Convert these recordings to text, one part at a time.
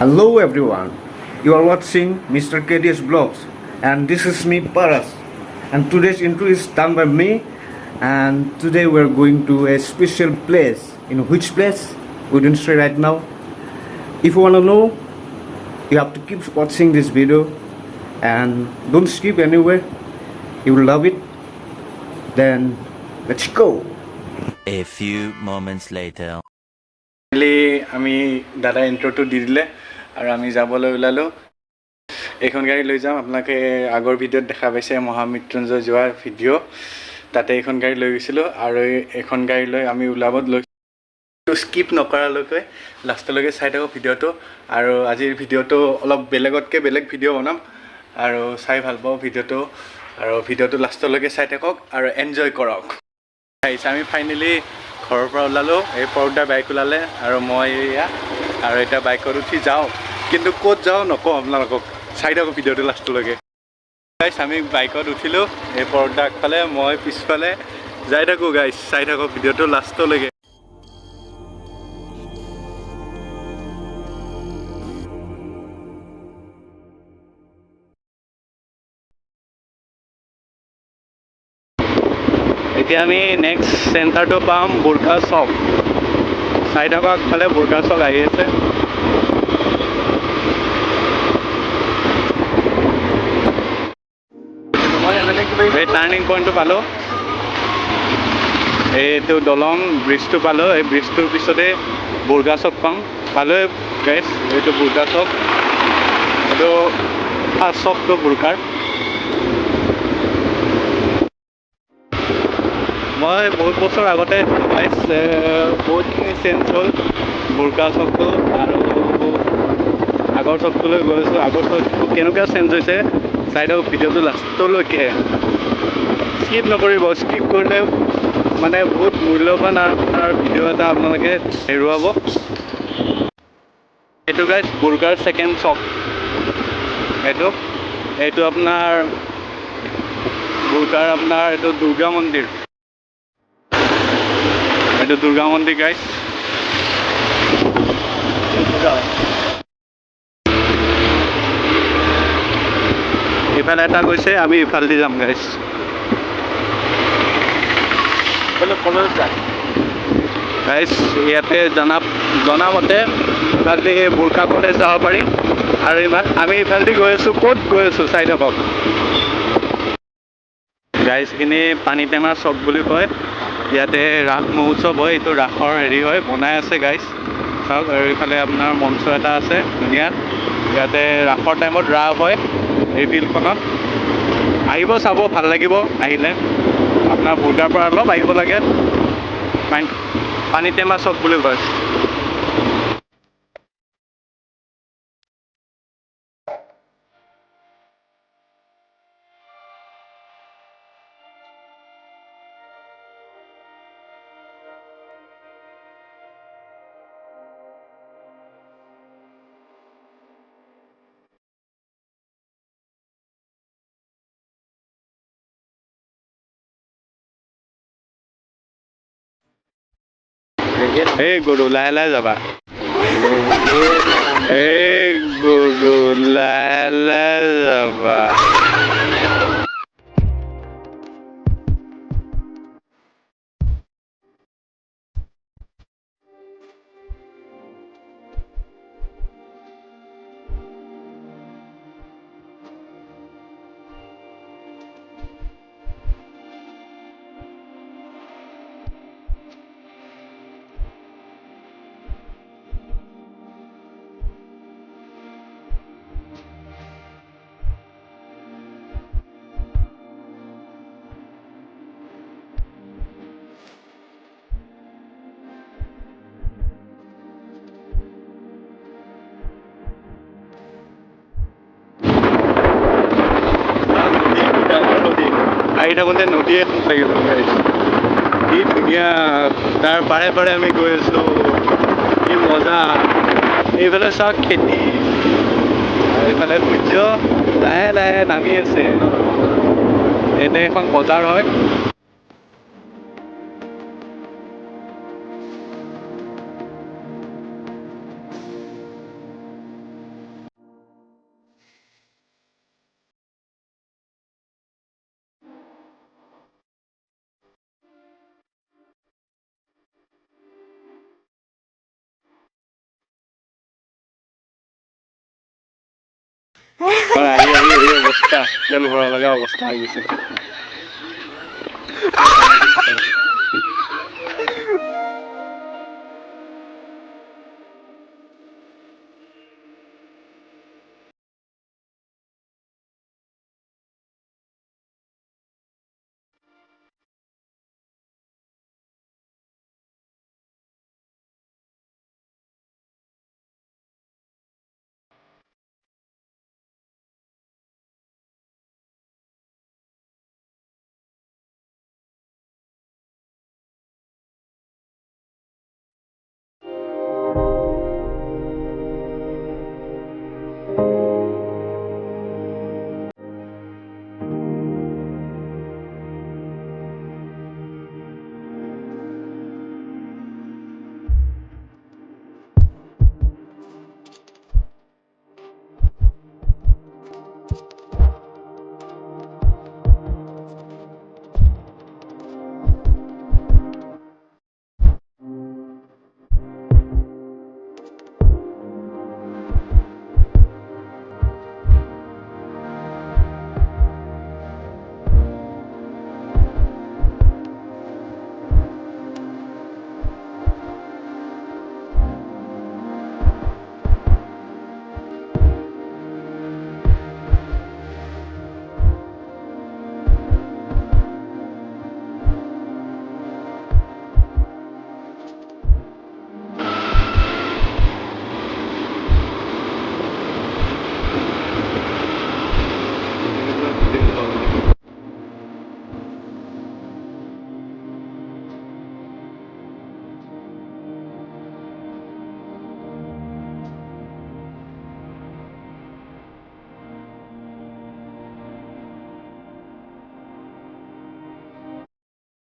Hello everyone, you are watching Mr. KDS Vlogs and this is me Paras and today's intro is done by me and today we are going to a special place. In which place? We don't say right now. If you want to know, you have to keep watching this video and don't skip anywhere. You will love it. Then let's go. A few moments later. আমি দাদা ইন্ট্ৰটো দি দিলে আৰু আমি যাবলৈ ওলালোঁ। এইখন গাড়ী লৈ যাম। আপোনালোকে আগৰ ভিডিঅ'ত দেখা পাইছে মহামৃত্যুঞ্জয় যোৱাৰ ভিডিঅ', তাতে এইখন গাড়ী লৈ গৈছিলোঁ আৰু এইখন গাড়ী লৈ আমি ওলাবত লৈছোঁ। স্কিপ নকৰালৈকে লাষ্টলৈকে চাই থাকক ভিডিঅ'টো। আৰু আজিৰ ভিডিঅ'টো অলপ বেলেগতকৈ বেলেগ ভিডিঅ' বনাম আৰু চাই ভাল পাওঁ ভিডিঅ'টো, আৰু ভিডিঅ'টো লাষ্টলৈকে চাই থাকক আৰু এনজয় কৰক। আমি ফাইনেলি ঘৰৰ পৰা ওলালোঁ। এই পৰদা বাইক ওলালে আৰু মই এয়া আৰু এতিয়া বাইকত উঠি যাওঁ, কিন্তু ক'ত যাওঁ নকওঁ আপোনালোকক, চাই থাকক ভিডিঅ'টো লাষ্টলৈকে। গাইছ আমি বাইকত উঠিলোঁ, এই পৰদা আগফালে মই পিছফালে যাই থাকোঁ। গাইছ চাই থাকক ভিডিঅ'টো লাষ্টলৈকে। এতিয়া আমি নেক্সট চেণ্টাৰটো পাম বুৰ্কা চক। চাই থাকক আগফালে বুৰ্কা চক আহি আছে। এই টাৰ্ণিং পইণ্টটো পালোঁ, এইটো দলং ব্ৰিজটো পালোঁ। এই ব্ৰিজটোৰ পিছতে বুৰ্কা চক পালোঁ গাইছ। এইটো বুৰ্কা চক, এইটো ফাৰ্ষ্ট চকটো বুৰ্কাৰ। মই বহুত বছৰ আগতে বহুতখিনি চেঞ্জ হ'ল বুৰ্কা চকটো, আৰু আগৰ চকটোলৈ গৈছোঁ। আগৰ চকটো কেনেকুৱা চেঞ্জ হৈছে চাই থাকক ভিডিঅ'টো লাষ্টলৈকে। স্কিপ নকৰিব, স্কিপ কৰিলে মানে বহুত মূল্যৱান আপোনাৰ ভিডিঅ' এটা আপোনালোকে হেৰুৱাব। এইটো গাইছ বুৰ্কাৰ ছেকেণ্ড চক। এইটো আপোনাৰ বুৰ্কাৰ আপোনাৰ এইটো দুৰ্গা মন্দিৰ। এইটো দুৰ্গা মন্দিৰ গাইছ। ইফালে এটা গৈছে, আমি ইফালেদি যাম গাইছ। গাইছ ইয়াতে জনামতে ইফালেদি বুৰ্কা কলেজ যাব পাৰি, আৰু আমি ইফালেদি গৈ আছোঁ। ক'ত গৈ আছোঁ চাই থাকক গাইছ। এইখিনি পানী টেমা চক বুলি কয়। ইয়াতে ৰাস মহোৎসৱ হয়, এইটো ৰাসৰ হেৰি হয়, বনাই আছে গাইছ চাওক। আৰু এইফালে আপোনাৰ মঞ্চ এটা আছে ধুনীয়া, ইয়াতে ৰাসৰ টাইমত ৰাস হয় এই ফিল্ডখনত। আহিব চাব, ভাল লাগিব আহিলে। আপোনাৰ বুৰ্কাৰ পৰা অলপ আহিব লাগে, পানী টেমা চক বুলি কয়। এই গৰু লাহে লাহে যাবা, এই গৰু লাহে লাহে যাবা। আহি থাকোঁতে নদী এখন লাগিব গাইছ, কি ধুনীয়া। তাৰ পাৰে পাৰে আমি গৈ আছোঁ, কি মজা। এইফালে চাওক খেতি, এইফালে সূৰ্য লাহে লাহে নামি আছে। এনে এখন বজাৰ হয়। আহি আহি এই অৱস্থা তেল ভৰাব লগা অৱস্থা হৈ গৈছে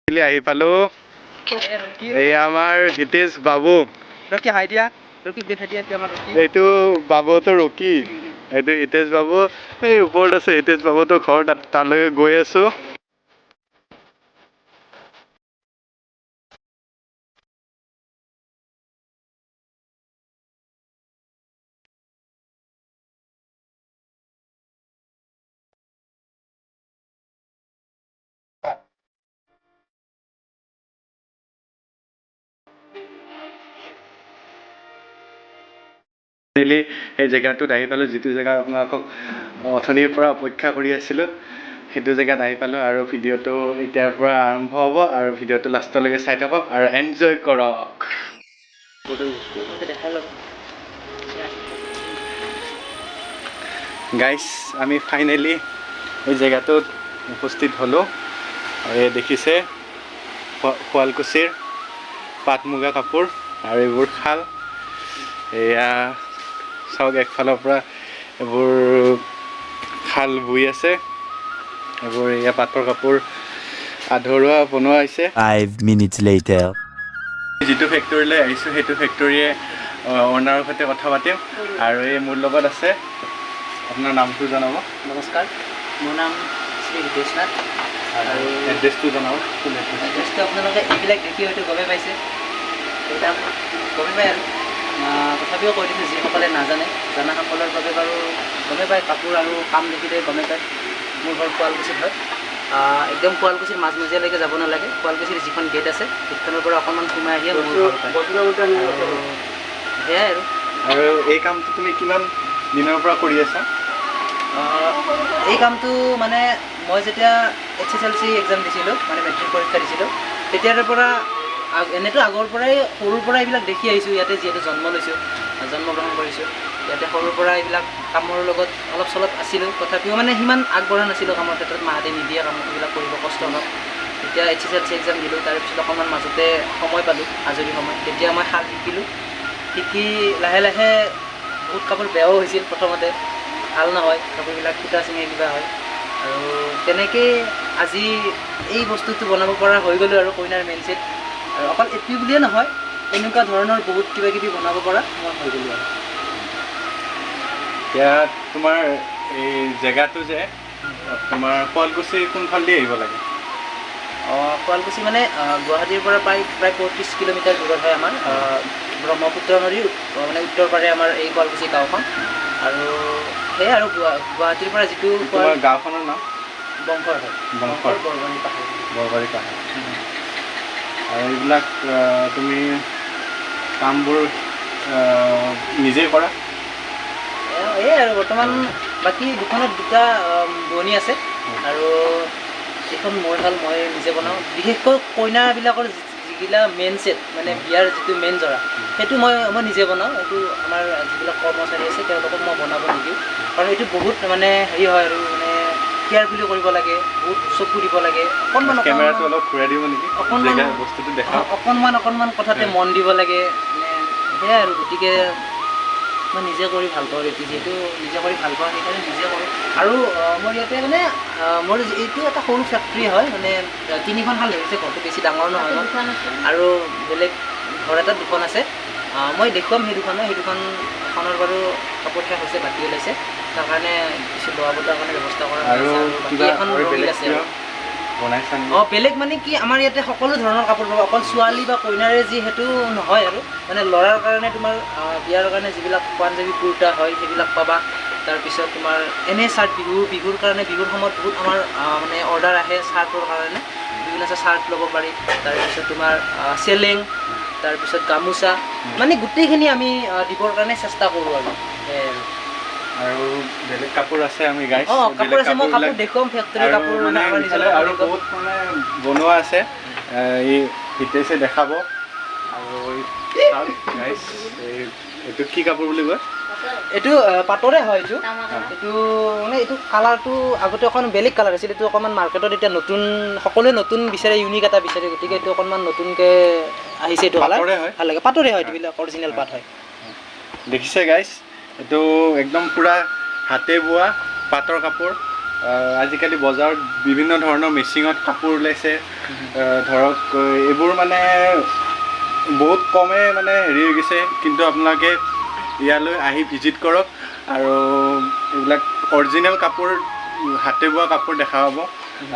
আহি পালো এই আমাৰ হিতেশ বাবু ৰকি হাই দিয়া ৰকি দেখাই দিয়া আমাৰ ৰকি এইটো বাবুতো ৰকি এইটো হিতেশ বাবু এই ওপৰত আছে হিতেশ বাবুতো ঘৰ তালৈ গৈ আছো এই জেগাটোত আহি পালোঁ যিটো জেগা আপোনালোকক অথনিৰ পৰা অপেক্ষা কৰি আছিলোঁ সেইটো জেগাত আহি পালোঁ আৰু ভিডিঅ'টো এতিয়াৰ পৰা আৰম্ভ হ'ব আৰু ভিডিঅ'টো লাষ্টলৈকে চাই থাকক আৰু এনজয় কৰক গাইছ আমি ফাইনেলি এই জেগাটোত উপস্থিত হ'লোঁ আৰু এই দেখিছে শুৱালকুছিৰ পাট মুগা কাপোৰ আৰু এইবোৰ শাল এয়া চাওক একফালৰ পৰা এইবোৰ শাল বৈ আছে এইবোৰ এয়া পাটৰ কাপোৰ আধৰুৱা বনোৱা হৈছে 5 minutes later. যিটো ফেক্টৰীলৈ আহিছোঁ সেইটো ফেক্টৰীয়ে অ'নাৰৰ সৈতে কথা পাতিম আৰু এই মোৰ লগত আছে আপোনাৰ নামটো জনাব নমস্কাৰ মোৰ নাম শ্ৰী হিতেশ নাথ আৰু এড্ৰেছটো জনাব এড্ৰেছটো আপোনালোকে এইবিলাক দেখি হয়তো গমেই পাইছে এতিয়া গমেই পায় আৰু তথাপিও কৈ দিছোঁ যিসকলে নাজানে জনাসকলৰ বাবে বাৰু গমেই পায় কাপোৰ আৰু কাম দেখিলে গমেই পায় মোৰ ঘৰ শুৱালকুছিত হয় একদম শুৱালকুছিৰ মাজমজিয়ালৈকে যাব নালাগে শুৱালকুছিৰ যিখন গেট আছে গেটখনৰ পৰা অকণমান সোমাই আহিয়ে মোৰ ঘৰ পায় সেয়াই আৰু এই কামটো তুমি কিমান দিনৰ পৰা কৰি আছা এই কামটো মানে মই যেতিয়া SSLC এক্সাম দিছিলোঁ মানে মেট্ৰিক পৰীক্ষা দিছিলোঁ তেতিয়াৰ পৰা এনেতো আগৰ পৰাই সৰুৰ পৰা এইবিলাক দেখি আহিছোঁ ইয়াতে যিহেতু জন্মগ্ৰহণ কৰিছোঁ ইয়াতে সৰুৰ পৰা এইবিলাক কামৰ লগত অলপ চলপ আছিলোঁ তথাপিও মানে সিমান আগবঢ়া নাছিলোঁ কামৰ ক্ষেত্ৰত মাহঁতে নিদিয়ে কাম এইবিলাক কৰিব কষ্ট হয় তেতিয়া SSLC এক্সাম দিলোঁ তাৰপিছত অকণমান মাজতে সময় পালোঁ আজৰি সময় তেতিয়া মই শাল শিকি লাহে লাহে বহুত কাপোৰ বেয়াও হৈছিল প্ৰথমতে ভাল নহয় কাপোৰবিলাক সূতা ছিঙি কিবা হয় আৰু তেনেকৈ আজি এই বস্তুটো বনাব পৰা হৈ গ'লোঁ আৰু কইনাৰ মেইন ছেট আৰু অকল এটি বুলিয়ে নহয় এনেকুৱা ধৰণৰ বহুত কিবা কিবি বনাব পৰা মই হৈ গ'লোঁ আৰু এতিয়া তোমাৰ এই জেগাটো যে তোমাৰ শুৱালকুছি কোনফালেদি আহিব লাগে শুৱালকুছি মানে গুৱাহাটীৰ পৰা প্ৰায় 35 কিলোমিটাৰ দূৰত হয় আমাৰ ব্ৰহ্মপুত্ৰ নদীৰ মানে উত্তৰ পাৰে আমাৰ এই শুৱালকুছি গাঁওখন আৰু সেয়াই আৰু গুৱাহাটীৰ পৰা যিটো তোমাৰ গাঁওখনৰ নাম বংশৰ হয় বংশৰ বৰবাৰী পাহাৰ বৰবাৰী পাহাৰ আৰু এইবিলাক তুমি কামবোৰ নিজেই কৰা এই আৰু বৰ্তমান বাকী দোকানত দুটা বোৱনী আছে আৰু এইখন মোৰ শাল মই নিজে বনাওঁ বিশেষকৈ কইনাবিলাকৰ যিগিলা মেইন ছেট মানে বিয়াৰ যিটো মেইন জৰা সেইটো মই নিজে বনাওঁ এইটো আমাৰ যিবিলাক কৰ্মচাৰী আছে তেওঁলোকক মই বনাব নিদিওঁ কাৰণ এইটো বহুত মানে হেৰি হয় আৰু মানে কেয়াৰফুলি কৰিব লাগে বহুত চকু দিব লাগে কেমেৰাটো অলপ ঘূৰাই দিব নেকি অকণমান বস্তুটো দেখা অকণমান কথাতে মন দিব লাগে মানে সেয়াই আৰু গতিকে মই নিজে কৰি ভাল পাওঁ এইটো যিহেতু নিজে কৰি ভাল পাওঁ সেইকাৰণে নিজে কৰোঁ আৰু মোৰ ইয়াতে মানে মোৰ এইটো এটা সৰু ফেক্টৰী হয় মানে 3খন শাল লাগিছে ঘৰটো বেছি ডাঙৰ নহয় আৰু বেলেগ ঘৰ এটাত 2খন আছে মই দেখুৱাম সেই দুখনৰ বাৰু কাপোৰ শেষ হৈছে বাকী ওলাইছে তাৰ কাৰণে কিছু লোৱা বটোৱাৰ কাৰণে ব্যৱস্থা কৰা আৰু বাকী এখন ৰঙিল আছে বেলেগ মানে কি আমাৰ ইয়াতে সকলো ধৰণৰ কাপোৰ পাবা অকল ছোৱালী বা কইনাৰে যিহেতু নহয় আৰু মানে ল'ৰাৰ কাৰণে তোমাৰ বিয়াৰ কাৰণে যিবিলাক পাঞ্জাবী কুৰ্তা হয় সেইবিলাক পাবা তাৰপিছত তোমাৰ এনে চাৰ্ট বিহুৰ কাৰণে বিহুৰ সময়ত বহুত আমাৰ মানে অৰ্ডাৰ আহে চাৰ্টৰ কাৰণে বিভিন্ন চাৰ্ট ল'ব পাৰি তাৰপিছত তোমাৰ চেলেং তাৰপিছত গামোচা মানে গোটেইখিনি আমি দিবৰ কাৰণে চেষ্টা কৰোঁ আৰু বেলেগ কাপোৰ আছে আমি গাইছ কাপোৰ আছে মই কাপোৰ দেখুৱাম ফেক্টৰী কাপোৰ মানে আৰু বহুত মানে বনোৱা আছে এই হিতেশে দেখাব আৰু গাইছ এইটো কি কাপোৰ বুলি কয় এইটো পাটৰে হয় এইটো মানে এইটো কালাৰটো আগতে অকণ বেলেগ কালাৰ আছিল এইটো অকণমান মাৰ্কেটত এতিয়া নতুন সকলোৱে নতুন বিচাৰে ইউনিক এটা বিচাৰে গতিকে এইটো অকণমান নতুনকৈ আহিছে এইটো কালাৰ ভাল লাগে পাটৰে হয় এইবিলাক অৰিজিনেল পাট হয় দেখিছে গাইছ এইটো একদম পূৰা হাতে বোৱা পাটৰ কাপোৰ আজিকালি বজাৰত বিভিন্ন ধৰণৰ মেচিঙত কাপোৰ ওলাইছে ধৰক এইবোৰ মানে বহুত কমে মানে হেৰি হৈ গৈছে কিন্তু আপোনালোকে ইয়ালৈ আহি ভিজিট কৰক আৰু এইবিলাক অৰিজিনেল কাপোৰ হাতে বোৱা কাপোৰ দেখা পাব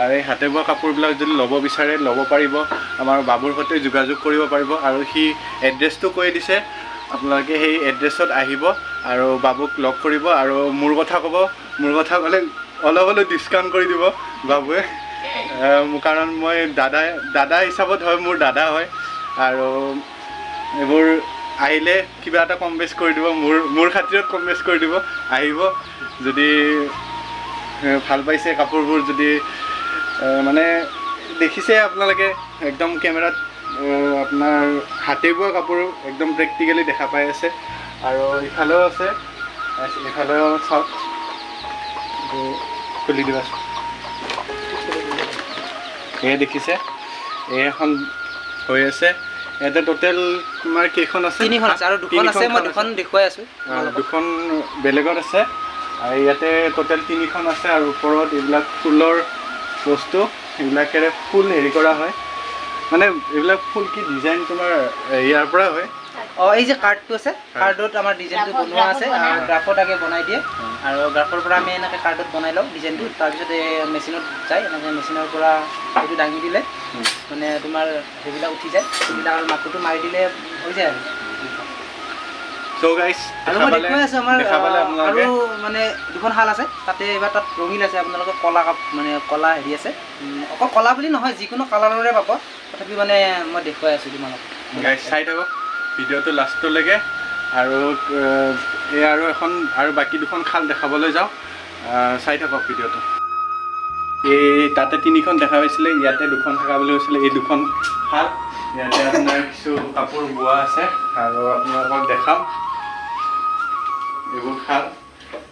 আৰু এই হাতে বোৱা কাপোৰবিলাক যদি ল'ব বিচাৰে ল'ব পাৰিব আমাৰ বাবুৰ সৈতে যোগাযোগ কৰিব পাৰিব আৰু সি এড্ৰেছটো কৈ দিছে আপোনালোকে সেই এড্ৰেছত আহিব আৰু বাবুক লগ কৰিব আৰু মোৰ কথা ক'ব মোৰ কথা ক'লে অলপ হ'লেও ডিছকাউণ্ট কৰি দিব বাবুৱে কাৰণ মই দাদা হিচাপত হয় মোৰ দাদা হয় আৰু এইবোৰ আহিলে কিবা এটা কম বেছ কৰি দিব মোৰ খাতিৰত কম বেছ কৰি দিব আহিব যদি ভাল পাইছে কাপোৰবোৰ যদি মানে দেখিছে আপোনালোকে একদম কেমেৰাত আপোনাৰ হাতে বোৱা কাপোৰ একদম প্ৰেক্টিকেলি দেখা পাই আছে আৰু ইফালেও আছে ইফালেও চাওক খুলি দিবাচোন এয়া দেখিছে এই এখন হৈ আছে ইয়াতে টোটেল তোমাৰ কেইখন আছে 3খন আছে আৰু 2খন আছে মই 2খন দেখুৱাই আছোঁ 2খন বেলেগত আছে আৰু ইয়াতে টোটেল 3খন আছে আৰু ওপৰত এইবিলাক ফুলৰ বস্তু এইবিলাকেৰে ফুল হেৰি কৰা হয় মানে এইবিলাক ফুল কি ডিজাইন তোমাৰ ইয়াৰ পৰা হয় এই যে কাৰ্ডটো আছে কাৰ্ডত আমাৰ ডিজাইনটো বনোৱা আছে গ্ৰাফত আগে বনাই দিয়ে আৰু গ্ৰাফৰ পৰা আমি এনেকৈ কাৰ্ডত বনাই লওঁ ডিজাইনটো তাৰপিছত এই মেচিনত যায় এনেকৈ মেচিনৰ পৰা এইটো দাঙি দিলে মানে তোমাৰ সেইবিলাক উঠি যায় সেইবিলাক আৰু মাকুটো মাৰি দিলে হৈ যায় আৰু মই দেখুৱাই আছোঁ আমাৰ আৰু মানে 2খন শাল আছে তাতে এইবাৰ তাত ৰঙিল আছে আপোনালোকে কলা মানে কলা হেৰি আছে অকল কলা বুলি নহয় যিকোনো কালাৰৰে পাব তথাপি মানে মই দেখুৱাই আছোঁ তোমালোকক গাইছ চাই থাকক ভিডিঅ'টো লাষ্টলৈকে আৰু এই আৰু এখন আৰু বাকী 2খন খাল দেখাবলৈ যাওঁ চাই থাকক ভিডিঅ'টো এই তাতে 3খন দেখা পাইছিলে ইয়াতে 2খন থকা বুলি কৈছিলে এই 2খন খাল ইয়াতে আপোনাৰ কিছু কাপোৰ বোৱা আছে আৰু আপোনালোকক দেখাম এইবোৰ খাল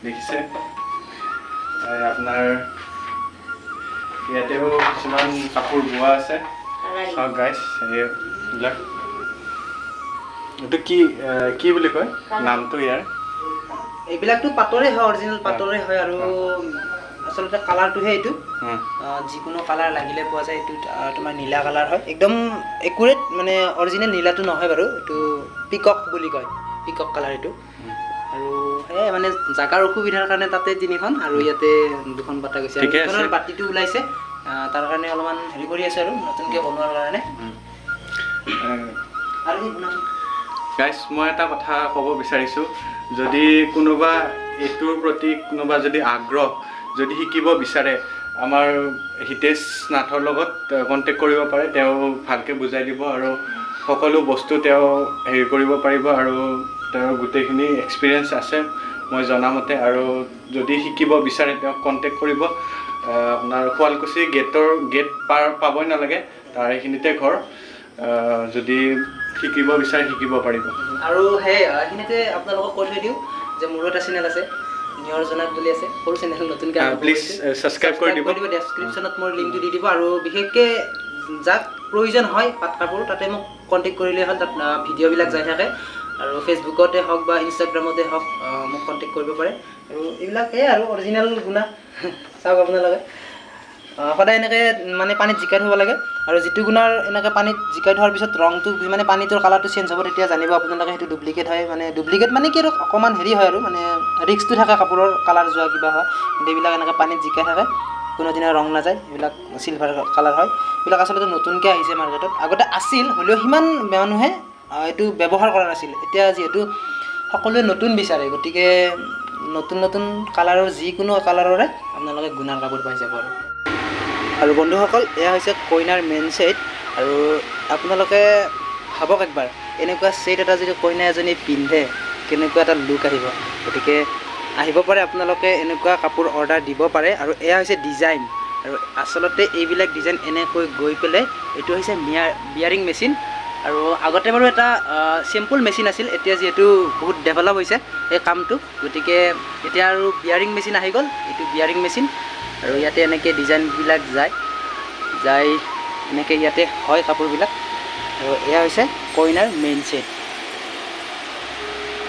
দেখিছে আপোনাৰ ইয়াতেও কিছুমান কাপোৰ বোৱা আছে চাওক গাইছ এইবিলাক এইটো কি বুলি কয় নামটো ইয়াৰ এইবিলাকতো পাটৰে হয় অৰিজিনেল পাটৰে হয় আৰু আচলতে কালাৰটোহে এইটো যিকোনো কালাৰ লাগিলে পোৱা যায় এইটো তোমাৰ নীলা কালাৰ হয় একদম একুৰেট মানে অৰিজিনেল নীলাটো নহয় বাৰু এইটো পিকক বুলি কয় পিকক কালাৰ এইটো আৰু সেয়াই মানে জাগাৰ অসুবিধাৰ কাৰণে তাতে 3খন আৰু ইয়াতে 2খন পাতা গৈছে আৰু বাতিটো ওলাইছে তাৰ কাৰণে অলপমান হেৰি কৰি আছে আৰু নতুনকৈ বনোৱাৰ কাৰণে আৰু গাইছ মই এটা কথা ক'ব বিচাৰিছোঁ যদি কোনোবা এইটোৰ প্ৰতি কোনোবা যদি আগ্ৰহ যদি শিকিব বিচাৰে আমাৰ হিতেশ নাথৰ লগত কণ্টেক্ট কৰিব পাৰে তেওঁ ভালকৈ বুজাই দিব আৰু সকলো বস্তু তেওঁ হেৰি কৰিব পাৰিব আৰু তেওঁৰ গোটেইখিনি এক্সপিৰিয়েঞ্চ আছে মই জনামতে আৰু যদি শিকিব বিচাৰে তেওঁক কণ্টেক্ট কৰিব আপোনাৰ শুৱালকুছি গেট পাবই নালাগে তাৰ এইখিনিতে ঘৰ যদি শিকিব বিচাৰে শিকিব পাৰিব আৰু সেই এইখিনিতে আপোনালোকক কৈ থৈ দিওঁ যে মোৰো এটা চেনেল আছে নিয়ৰ জনাক বুলি আছে সৰু চেনেল নতুনকৈ প্লিজ ছাবস্ক্ৰাইব কৰি দিব ডেছক্ৰিপশ্যনত মোৰ লিংকটো দি দিব আৰু বিশেষকৈ যাক প্ৰয়োজন হয় পাট কাপোৰ তাতে মোক কণ্টেক্ট কৰিলে হ'ল তাত ভিডিঅ'বিলাক যাই থাকে আৰু ফেচবুকতে হওক বা ইনষ্টাগ্ৰামতে হওক মোক কণ্টেক্ট কৰিব পাৰে আৰু এইবিলাক সেয়াই আৰু অৰিজিনেল গুণা চাওক আপোনালোকে সদায় এনেকৈ মানে পানীত জিকাই থ'ব লাগে আৰু যিটো গুণাৰ এনেকৈ পানীত জিকাই থোৱাৰ পিছত ৰংটো মানে পানীটোৰ কালাৰটো চেঞ্জ হ'ব তেতিয়া জানিব আপোনালোকে সেইটো ডুপ্লিকেট হয় মানে ডুপ্লিকেট মানে কি আৰু অকণমান হেৰি হয় আৰু মানে ৰিক্সটো থাকে কাপোৰৰ কালাৰ যোৱা কিবা হয় কিন্তু এইবিলাক এনেকৈ পানীত জিকাই থাকে কোনোদিনা ৰং নাযায় এইবিলাক চিলভাৰ কালাৰ হয় এইবিলাক আচলতে নতুনকৈ আহিছে মাৰ্কেটত আগতে আছিল হ'লেও সিমান মানুহে এইটো ব্যৱহাৰ কৰা নাছিল এতিয়া যিহেতু সকলোৱে নতুন বিচাৰে গতিকে নতুন কালাৰৰ যিকোনো কালাৰৰে আপোনালোকে গুণাৰ কাপোৰ পাই যাব আৰু বন্ধুসকল এয়া হৈছে কইনাৰ মেইন ছেট আৰু আপোনালোকে ভাবক একবাৰ এনেকুৱা ছেট এটা যদি কইনা এজনী পিন্ধে কেনেকুৱা এটা লুক আহিব গতিকে আহিব পাৰে আপোনালোকে এনেকুৱা কাপোৰ অৰ্ডাৰ দিব পাৰে আৰু এয়া হৈছে ডিজাইন আৰু আচলতে এইবিলাক ডিজাইন এনেকৈ গৈ পেলাই এইটো হৈছে বিয়াৰিং মেচিন আৰু আগতে বাৰু এটা চিম্পল মেচিন আছিল এতিয়া যিহেতু বহুত ডেভেলপ হৈছে এই কামটো গতিকে এতিয়া আৰু বিয়াৰিং মেচিন আহি গ'ল এইটো বিয়াৰিং মেচিন আৰু ইয়াতে এনেকৈ ডিজাইনবিলাক যাই এনেকৈ ইয়াতে হয় কাপোৰবিলাক আৰু এয়া হৈছে কইনাৰ মেইন ছেট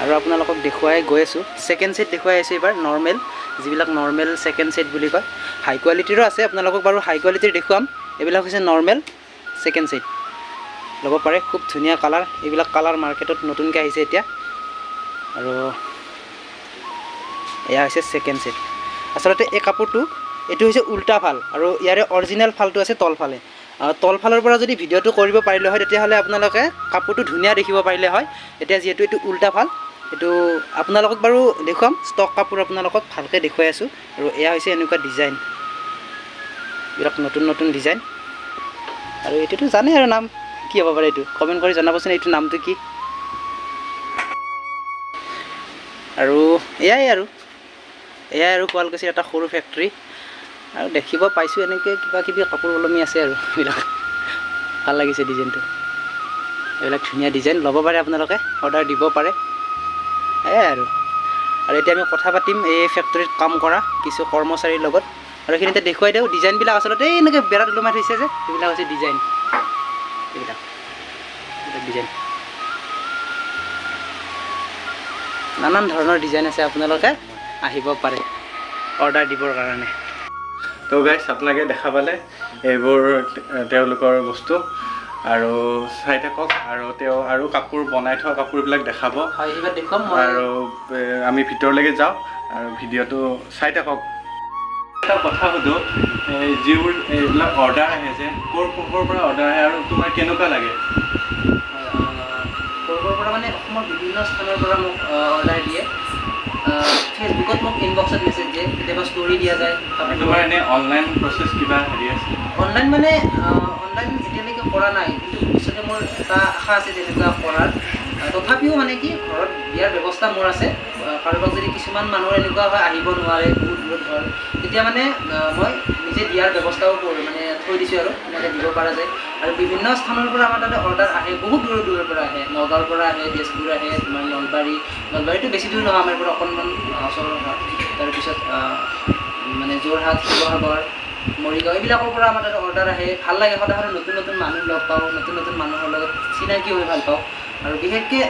আৰু আপোনালোকক দেখুৱাই গৈ আছোঁ ছেকেণ্ড ছেট দেখুৱাই আছোঁ এইবাৰ নৰ্মেল যিবিলাক নৰ্মেল ছেকেণ্ড ছেট বুলি কয় হাই কোৱালিটিৰো আছে আপোনালোকক বাৰু হাই কোৱালিটিৰ দেখুৱাম এইবিলাক হৈছে নৰ্মেল ছেকেণ্ড ছেট ল'ব পাৰে খুব ধুনীয়া কালাৰ এইবিলাক কালাৰ মাৰ্কেটত নতুনকৈ আহিছে এতিয়া আৰু এয়া হৈছে ছেকেণ্ড ছেট আচলতে এই কাপোৰটো এইটো হৈছে উল্টা ফাল আৰু ইয়াৰে অৰিজিনেল ফালটো আছে তলফালে তলফালৰ পৰা যদি ভিডিঅ'টো কৰিব পাৰিলে হয় তেতিয়াহ'লে আপোনালোকে কাপোৰটো ধুনীয়া দেখিব পাৰিলে হয় এতিয়া যিহেতু এইটো উল্টা ফাল এইটো আপোনালোকক বাৰু দেখুৱাম ষ্টক কাপোৰ আপোনালোকক ভালকৈ দেখুৱাই আছোঁ আৰু এয়া হৈছে এনেকুৱা ডিজাইন এইবিলাক নতুন ডিজাইন আৰু এইটোতো জানে আৰু নাম কি হ'ব পাৰে এইটো কমেণ্ট কৰি জনাবচোন এইটো নামটো কি আৰু এয়াই আৰু শুৱালকুছিৰ এটা সৰু ফেক্টৰী আৰু দেখিব পাইছোঁ এনেকৈ কিবা কিবি কাপোৰ ওলমি আছে আৰু এইবিলাক ভাল লাগিছে ডিজাইনটো এইবিলাক ধুনীয়া ডিজাইন ল'ব পাৰে আপোনালোকে অৰ্ডাৰ দিব পাৰে এয়াই আৰু এতিয়া আমি কথা পাতিম এই ফেক্টৰীত কাম কৰা কিছু কৰ্মচাৰীৰ লগত আৰু এইখিনিতে দেখুৱাই দিওঁ ডিজাইনবিলাক আচলতে এনেকৈ বেৰাত ওলমাই থৈছে যে সেইবিলাক হৈছে ডিজাইন এইবিলাক ডিজাইন নানান ধৰণৰ ডিজাইন আছে আপোনালোকে আহিব পাৰে অৰ্ডাৰ দিবৰ কাৰণে তো গাইজ আপোনালোকে দেখা পালে এইবোৰ তেওঁলোকৰ বস্তু আৰু চাই থাকক আৰু তেওঁ আৰু কাপোৰ বনাই থোৱা কাপোৰবিলাক দেখাব হয় এইবাৰ দেখুৱাম আৰু আমি ভিতৰলৈকে যাওঁ আৰু ভিডিঅ'টো চাই থাকক এটা কথা সুধো যিবোৰ এইবিলাক অৰ্ডাৰ আহে যে ক'ৰ পৰা অৰ্ডাৰ আহে আৰু তোমাৰ কেনেকুৱা লাগে ক'ৰ পৰা মানে অসমৰ বিভিন্ন স্থানৰ পৰা মোক অৰ্ডাৰ দিয়ে ফেচবুকত মোক ইনবক্সত মেছেজ দিয়ে কেতিয়াবা ষ্টৰি দিয়া যায় তোমাৰ এনেই অনলাইন প্ৰচেছ কিবা হেৰি আছে অনলাইন মানে অনলাইন এতিয়ালৈকে কৰা নাই কিন্তু ভৱিষ্যতে মোৰ এটা আশা আছে তেনেকুৱা কৰাৰ তথাপিও মানে কি ঘৰত দিয়াৰ ব্যৱস্থা মোৰ আছে কাৰোবাক যদি কিছুমান মানুহৰ এনেকুৱা হয় আহিব নোৱাৰে বহুত দূৰত ঘৰ তেতিয়া মানে মই নিজে দিয়াৰ ব্যৱস্থাও কৰোঁ মানে থৈ দিছোঁ আৰু এনেকৈ দিব পৰা যায় আৰু বিভিন্ন স্থানৰ পৰা আমাৰ তাতে অৰ্ডাৰ আহে বহুত দূৰৰ পৰা আহে নগাঁৱৰ পৰা আহে তেজপুৰ আহে তোমাৰ নলবাৰীটো বেছি দূৰ নহয় আমাৰ পৰা অকণমান ওচৰৰ হয় তাৰপিছত মানে যোৰহাট শিৱসাগৰ মৰিগাঁও এইবিলাকৰ পৰা আমাৰ তাতে অৰ্ডাৰ আহে ভাল লাগে সদায় নতুন মানুহ লগ পাওঁ নতুন মানুহৰ লগত চিনাকি হৈ ভাল পাওঁ আৰু বিশেষকৈ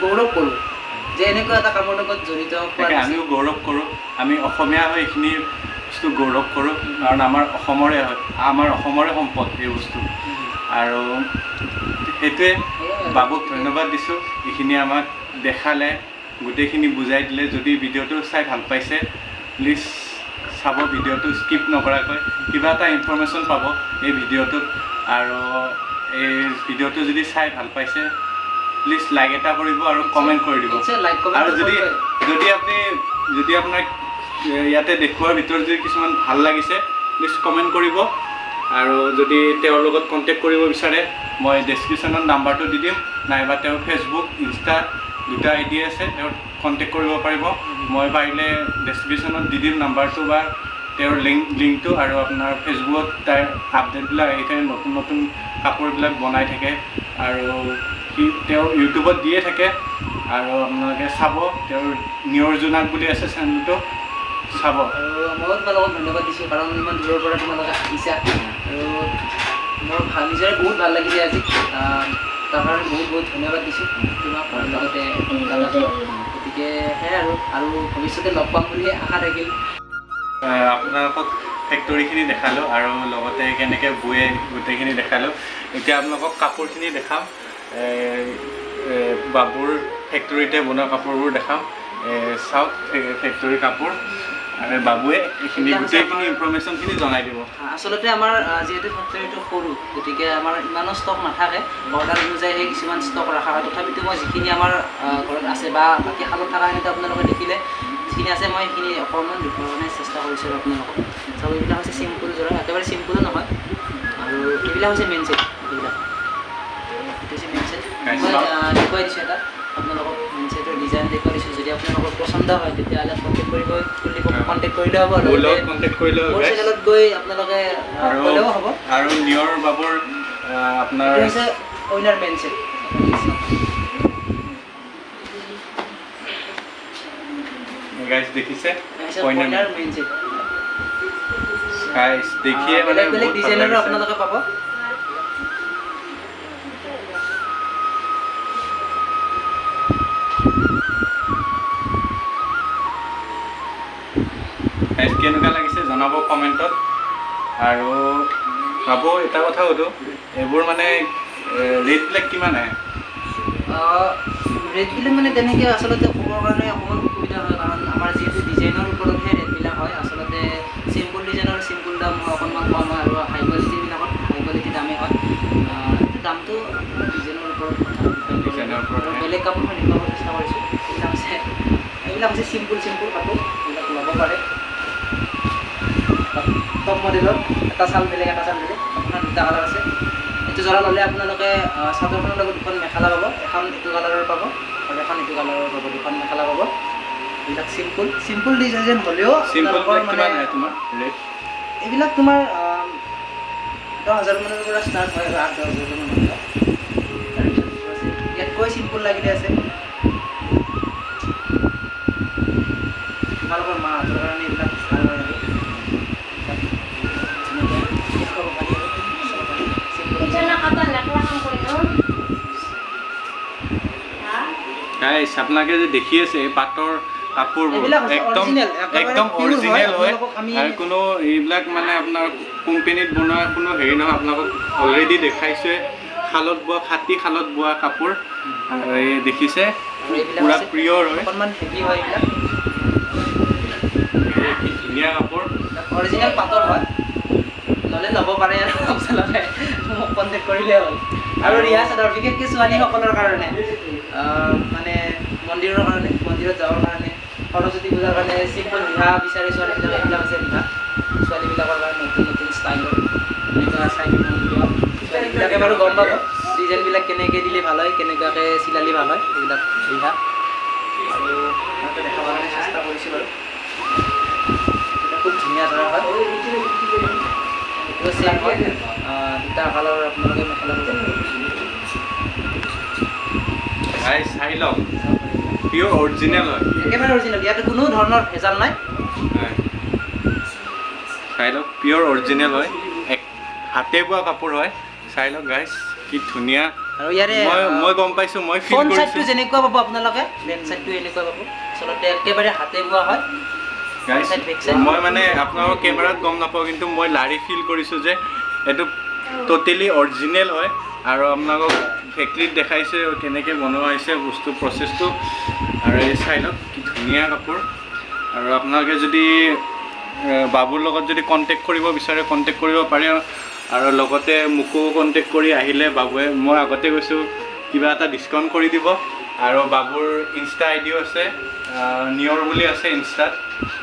গৌৰৱ কৰোঁ যে এনেকুৱা এটা কামৰ লগত জড়িত আমিও গৌৰৱ কৰোঁ আমি অসমীয়া হৈ এইখিনি বস্তু গৌৰৱ কৰোঁ কাৰণ আমাৰ অসমৰে সম্পদ এই বস্তু আৰু সেইটোৱে বাবুক ধন্যবাদ দিছোঁ এইখিনি আমাক দেখালে গোটেইখিনি বুজাই দিলে যদি ভিডিঅ'টো চাই ভাল পাইছে প্লিজ চাব ভিডিঅ'টো স্কিপ নকৰাকৈ কিবা এটা ইনফৰমেশ্যন পাব এই ভিডিঅ'টোত আৰু এই ভিডিঅ'টো যদি চাই ভাল পাইছে প্লিজ লাইক এটা কৰিব আৰু কমেণ্ট কৰি দিব আৰু যদি যদি আপোনাৰ ইয়াতে দেখুৱাৰ ভিতৰত যদি কিছুমান ভাল লাগিছে প্লিজ কমেণ্ট কৰিব আৰু যদি তেওঁৰ লগত কণ্টেক্ট কৰিব বিচাৰে মই ডেছক্ৰিপশ্যনত নাম্বাৰটো দি দিম নাইবা তেওঁৰ ফেচবুক ইনষ্টা দুটা আইডি আছে তেওঁ কণ্টেক্ট কৰিব পাৰিব মই পাৰিলে ডেছক্ৰিপশ্যনত দি দিম নাম্বাৰটো বা তেওঁৰ লিংকটো আৰু আপোনাৰ ফেচবুকত তাৰ আপডেটবিলাক আহি থাকে নতুন নতুন কাপোৰবিলাক বনাই থাকে আৰু তেওঁ ইউটিউবত দিয়ে থাকে আৰু আপোনালোকে চাব তেওঁৰ নিয়ৰ জোনাক বুলি আছে চেনেলটো চাব আৰু ময়ো তোমালোকক ধন্যবাদ দিছোঁ কাৰণ ইমান দূৰৰ পৰা তোমালোকে আহিছা আৰু মোৰ নিজৰে বহুত ভাল লাগিছে আজি তাৰ কাৰণে বহুত বহুত ধন্যবাদ দিছোঁ তোমাক আৰু লগতে গতিকে সেয়াই আৰু ভৱিষ্যতে লগ পাম বুলি আশা থাকিল আপোনালোকক ফেক্টৰীখিনি দেখালোঁ আৰু লগতে কেনেকৈ বয়ে গোটেইখিনি দেখালোঁ এতিয়া আপোনালোকক কাপোৰখিনি দেখাম বাবুৰ ফেক্টৰীতে বনোৱা কাপোৰবোৰ দেখাম চাওক ফেক্টৰীৰ কাপোৰ আৰু বাবুৱে এইখিনি গোটেইখিনি ইনফৰ্মেশ্যনখিনি জনাই দিব আচলতে আমাৰ যিহেতু ফেক্টৰীটো সৰু গতিকে আমাৰ ইমানো ষ্টক নাথাকে অৰ্ডাৰ অনুযায়ী সেই কিছুমান ষ্টক ৰখা হয় তথাপিতো মই যিখিনি আমাৰ ঘৰত আছে বা বাকী শালত থকাখিনিতো আপোনালোকে দেখিলে যিখিনি আছে মই সেইখিনি অকণমান দেখুৱাৰ কাৰণে চেষ্টা কৰিছোঁ আপোনালোকক চাব এইবিলাক হৈছে চিম্পুল যোৰা একেবাৰে চিম্পুলো নহয় আৰু এইবিলাক হৈছে মেইন ছেট এইবিলাক এইটো হৈছে মেইন ছেট মই দেখুৱাই দিছোঁ এটা আপোনালোকক মেইন ছেটৰ ডিজাইন দেখুৱাই দিছোঁ যদি আপোনালোকৰ পচন্দ হয় তেতিয়াহ'লে কণ্টেক্ট কৰিলে হ'ব মোৰ চেনেলত গৈ আপোনালোকে ক'লেও হ'ব আৰু নিয়ৰ বাবুৰ আপোনাৰ হৈছে উইনাৰ মেইন ছেট গাইজ দেখিছে উইনাৰ মেইন ছেট গাইজ দেখিয়ে মানে বেলেগ ডিজাইনৰো আপোনালোকে পাব কেনেকুৱা লাগিছে জনাব কমেণ্টত আৰু বাবু এটা কথা সোধোঁ এইবোৰ মানে ৰেটবিলাক কিমান আহে ৰেটবিলাক মানে তেনেকৈ আচলতে ক'বৰ কাৰণে অকণমান অসুবিধা হয় কাৰণ আমাৰ যিহেতু ডিজাইনৰ ওপৰতহে ৰেটবিলাক হয় আচলতে চিম্পুল ডিজাইনৰ চিম্পুল দাম হয় অকণমান কম হয় আৰু হাই কোৱালিটিবিলাকত হাই কোৱালিটি দামেই হয় দামটো ডিজাইনৰ ওপৰত বেলেগ কাপোৰ মই দেখুৱাব চেষ্টা কৰিছোঁ এইবিলাক হৈছে চিম্পুল কাপোৰ এইবিলাক ল'ব পাৰে টপ মডেলৰ এটা চাল বেলেগ আপোনাৰ দুটা কালাৰ আছে এইটো জৰা ল'লে আপোনালোকে চাদৰখনৰ লগত দুখন মেখেলা পাব এখন এইটো কালাৰৰ পাব আৰু এখন এইটো কালাৰৰ পাব দুখন মেখেলা পাব এইবিলাক চিম্পুল ডিজাইন হ'লেও মানে তোমাৰ ৰেট এইবিলাক তোমাৰ 10,000 মানৰ পৰা ষ্টাৰ্ট হয় আৰু 8-10,000 মানৰ পৰা তাৰপিছত ইয়াতকৈ চিম্পুল লাগিলে আছে তোমালোকৰ মাহঁতৰ কাৰণে এইবিলাক ভাল হয় আৰু গাইজ আপোনালোকে যে দেখি আছে এই পাটৰ কাপোৰবোৰ একদম অৰিজিনেল হয় আৰু কোনো এইবিলাক মানে আপোনাৰ কোম্পেনীত বনোৱা কোনো হেৰি নহয় আপোনালোকক অলৰেডি দেখাইছোৱে শালত বোৱা খাটি শালত বোৱা কাপোৰ আৰু এই দেখিছে পুৰা পিয়ৰ হয় অকণমান হেভি হয় এইবিলাক ধুনীয়া কাপোৰ অৰিজিনেল পাটৰ হয় ল'লে ল'ব পাৰে আৰু আপোনালোকে মোক কণ্টেক্ট কৰিলে হ'ল আৰু ৰিহা চাদৰ বিশেষকৈ ছোৱালীসকলৰ কাৰণে মানে মন্দিৰৰ কাৰণে মন্দিৰত যাবৰ কাৰণে সৰস্বতী পূজাৰ কাৰণে চিম্পুল ৰিহা বিচাৰে ছোৱালীবিলাকে এইবিলাক আছে ৰিহা ছোৱালীবিলাকৰ কাৰণে নতুন ষ্টাইলৰ এনেকুৱা চাই ছোৱালীবিলাকে বাৰু গম পাব ডিজাইনবিলাক কেনেকৈ দিলে ভাল হয় কেনেকুৱাকৈ চিলালে ভাল হয় এইবিলাক ৰিহা আৰু সিহঁতে দেখাবৰ কাৰণে চেষ্টা কৰিছোঁ বাৰু এটা খুব ধুনীয়া ধৰা হয় এইটো চেম হয় দুটা কালাৰৰ আপোনালোকে মেখেলা চাই লওক পিয়ৰ অৰিজিনেল হয় একেবাৰে অৰিজিনেল ইয়াতে কোনো ধৰণৰ ভেজাল নাই চাই লওক পিয়ৰ অৰিজিনেল হয় এক হাতে বোৱা কাপোৰ হয় চাই লওক গাইজ কি ধুনীয়া আৰু ইয়াৰে মই গম পাইছোঁ মই ফিল ফ্ৰণ্ট কৰিছোঁ চাইডটো যেনেকুৱা পাব আপোনালোকে বেক চাইডটো এনেকুৱা পাব আচলতে একেবাৰে হাতে বোৱা হয় গাইজ মই মানে আপোনালোকৰ কেমেৰাত গম নাপাওঁ কিন্তু মই লাৰি ফিল কৰিছোঁ যে এইটো ট'টেলি অৰিজিনেল হয় আৰু আপোনালোকক ফেক্টৰীত দেখাইছে কেনেকৈ বনোৱা হৈছে বস্তু প্ৰচেছটো আৰু এই চাই লওক কি ধুনীয়া কাপোৰ আৰু আপোনালোকে যদি বাবুৰ লগত যদি কণ্টেক্ট কৰিব বিচাৰে কণ্টেক্ট কৰিব পাৰে আৰু লগতে মোকো কণ্টেক্ট কৰি আহিলে বাবুৱে মই আগতে কৈছোঁ কিবা এটা ডিছকাউণ্ট কৰি দিব আৰু বাবুৰ ইনষ্টা আইডিও আছে, নিয়ৰ বুলি আছে ইনষ্টাত।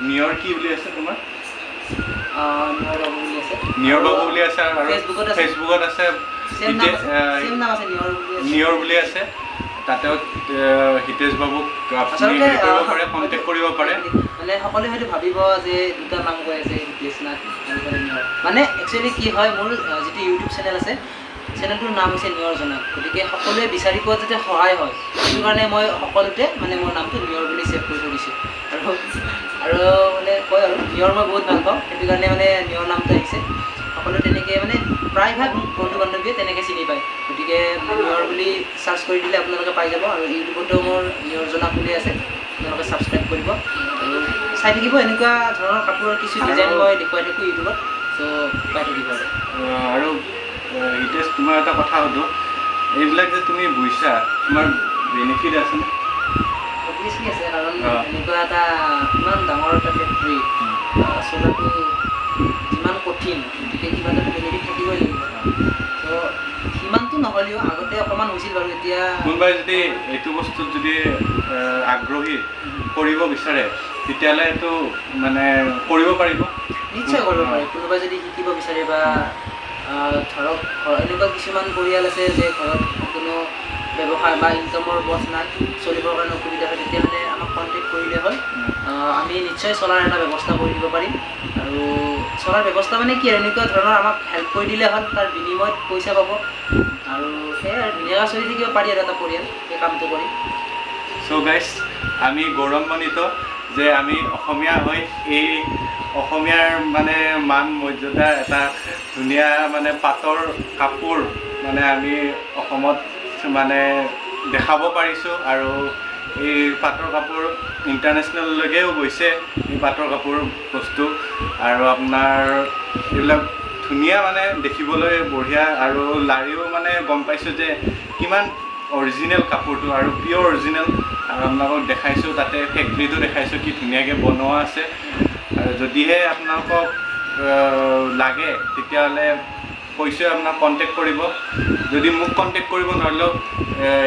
নিয়ৰ কি বুলি আছে তোমাৰ? নিয়ৰ বাবু বুলি আছে। নিয়ৰ বাবু বুলি আছে আৰু ফেচবুকত আছে নিয়ৰ বুলি আছে। তাতেও হিতেশ বাবুক আপুনি হেৰি কৰিব পাৰে, কণ্টেক্ট কৰিব পাৰে। মানে সকলোৱে হয়তো ভাবিব যে দুটা নাম কৈ আছে হিতেশ নাথ আৰু নিয়ৰ। মানে একচুৱেলি কি হয়, মোৰ যিটো ইউটিউব চেনেল আছে, চেনেলটোৰ নাম হৈছে নিয়ৰ জনাক। গতিকে সকলোৱে বিচাৰি পোৱাত যাতে সহায় হয়, সেইটো কাৰণে মই সকলোতে মানে মোৰ নামটো নিয়ৰ বুলি ছেভ কৰি থৈ দিছোঁ। আৰু মানে কয় আৰু নিয়ৰ মই বহুত ভাল পাওঁ, সেইটো কাৰণে মানে নিয়ৰ নামটো আহিছে। সকলোৱে তেনেকৈ মানে প্ৰায়ভাগ বন্ধু বান্ধৱীয়ে তেনেকৈ চিনি পায়। গতিকে নিয়ৰ বুলি চাৰ্চ কৰি দিলে আপোনালোকে পাই যাব। আৰু ইউটিউবতো মোৰ নিয়ৰ জনাক বুলি আছে, আপোনালোকে ছাবস্ক্ৰাইব কৰিব আৰু চাই থাকিব। এনেকুৱা ধৰণৰ কাপোৰৰ কিছু ডিজাইন মই দেখুৱাই থাকোঁ ইউটিউবত, চ' পাই থাকিব। আৰু হিতেশ, তোমাৰ এটা কথা সুধোঁ, এইবিলাক যে তুমি বুইছা, তোমাৰ বেনিফিট আছেনে? অভিয়াছলি আছে, কাৰণ এনেকুৱা এটা ইমান ডাঙৰ এটা ফেক্টৰী চলাটো যিমান কঠিন, গতিকে কিবা এটা বেনিফিট থাকিবই লাগিব। ত' সিমানটো নহ'লেও আগতে অকণমান হৈছিল বাৰু। এতিয়া কোনোবাই যদি এইটো বস্তুত যদি আগ্ৰহী কৰিব বিচাৰে, তেতিয়াহ'লে এইটো মানে কৰিব পাৰিব? নিশ্চয় কৰিব পাৰে। কোনোবাই যদি শিকিব বিচাৰে বা ধৰক এনেকুৱা কিছুমান পৰিয়াল আছে যে ঘৰত কোনো ব্যৱসায় বা ইনকামৰ পথ নাই, চলিবৰ কাৰণে অসুবিধা হয়, তেতিয়াহ'লে আমাক কণ্টেক্ট কৰিলে হ'ল। আমি নিশ্চয় চলাৰ এটা ব্যৱস্থা কৰি দিব পাৰিম। আৰু চলাৰ ব্যৱস্থা মানে কি আৰু, এনেকুৱা ধৰণৰ আমাক হেল্প কৰি দিলে হ'ল, তাৰ বিনিময়ত পইচা পাব। আৰু সেয়াই আৰু ধুনীয়াকৈ চলি থাকিব পাৰি আৰু এটা পৰিয়াল এই কামটো কৰি। চ' গাইজ, আমি গৌৰৱান্বিত যে আমি অসমীয়া হৈ এই অসমীয়াৰ মানে মান মৰ্যাদা এটা ধুনীয়া মানে পাটৰ কাপোৰ মানে আমি অসমত মানে দেখাব পাৰিছোঁ। আৰু এই পাটৰ কাপোৰ ইণ্টাৰনেশ্যনেললৈকেও গৈছে, এই পাটৰ কাপোৰ বস্তু। আৰু আপোনাৰ এইবিলাক ধুনীয়া, মানে দেখিবলৈ বঢ়িয়া। আৰু লাৰিও মানে গম পাইছোঁ যে কিমান অৰিজিনেল কাপোৰটো আৰু পিয়'ৰ অৰিজিনেল। আৰু আপোনালোকক দেখাইছোঁ, তাতে ফেক্টৰীটো দেখাইছোঁ কি ধুনীয়াকৈ বনোৱা আছে। আৰু যদিহে আপোনালোকক লাগে তেতিয়াহ'লে কৈছোঁ আপোনাক কণ্টেক্ট কৰিব। যদি মোক কণ্টেক্ট কৰিব নোৱাৰিলেও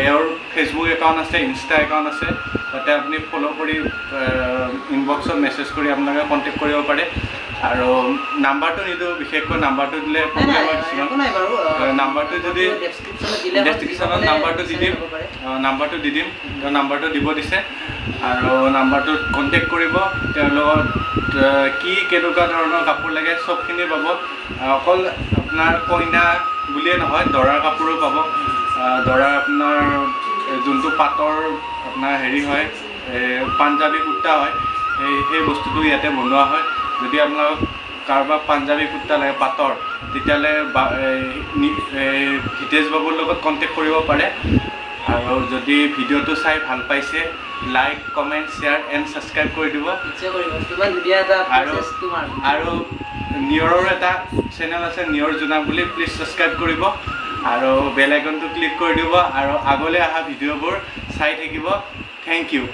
এওঁৰ ফেচবুক একাউণ্ট আছে, ইনষ্টা একাউণ্ট আছে, তাতে আপুনি ফ'ল' কৰি ইনবক্সত মেছেজ কৰি আপোনালোকে কণ্টেক্ট কৰিব পাৰে। আৰু নাম্বাৰটো নিদিওঁ, বিশেষকৈ নাম্বাৰটো দিলে প্ৰব্লেম হয় কিছুমান। নাম্বাৰটো যদি ডেছক্ৰিপশ্যনত নাম্বাৰটো দি দিম, নাম্বাৰটো দি দিম, তেওঁ নাম্বাৰটো দিব দিছে। আৰু নাম্বাৰটোত কণ্টেক্ট কৰিব, তেওঁৰ লগত কি কেনেকুৱা ধৰণৰ কাপোৰ লাগে চবখিনি পাব। অকল আপোনাৰ কইনা বুলিয়ে নহয়, দৰাৰ কাপোৰো পাব। দৰাৰ আপোনাৰ যোনটো পাটৰ আপোনাৰ হেৰি হয়, পাঞ্জাবী কুৰ্তা হয়, সেই বস্তুটো ইয়াতে বনোৱা হয়। যদি আপোনালোক কাৰোবাক পাঞ্জাবী কুৰ্তা লাগে পাটৰ, তেতিয়াহ'লে হিতেশ বাবুৰ লগত কণ্টেক্ট কৰিব পাৰে। আৰু যদি ভিডিঅ'টো চাই ভাল পাইছে, like, comment, share and subscribe কৰি দিব। আৰু নিয়ৰৰ এটা চেনেল আছে, নিয়ৰ জোনাক বুলি, প্লিজ ছাবস্ক্ৰাইব কৰিব। আৰু বেল আইকনটো ক্লিক কৰি দিব আৰু আগলৈ অহা ভিডিঅ'বোৰ চাই থাকিব। Thank U.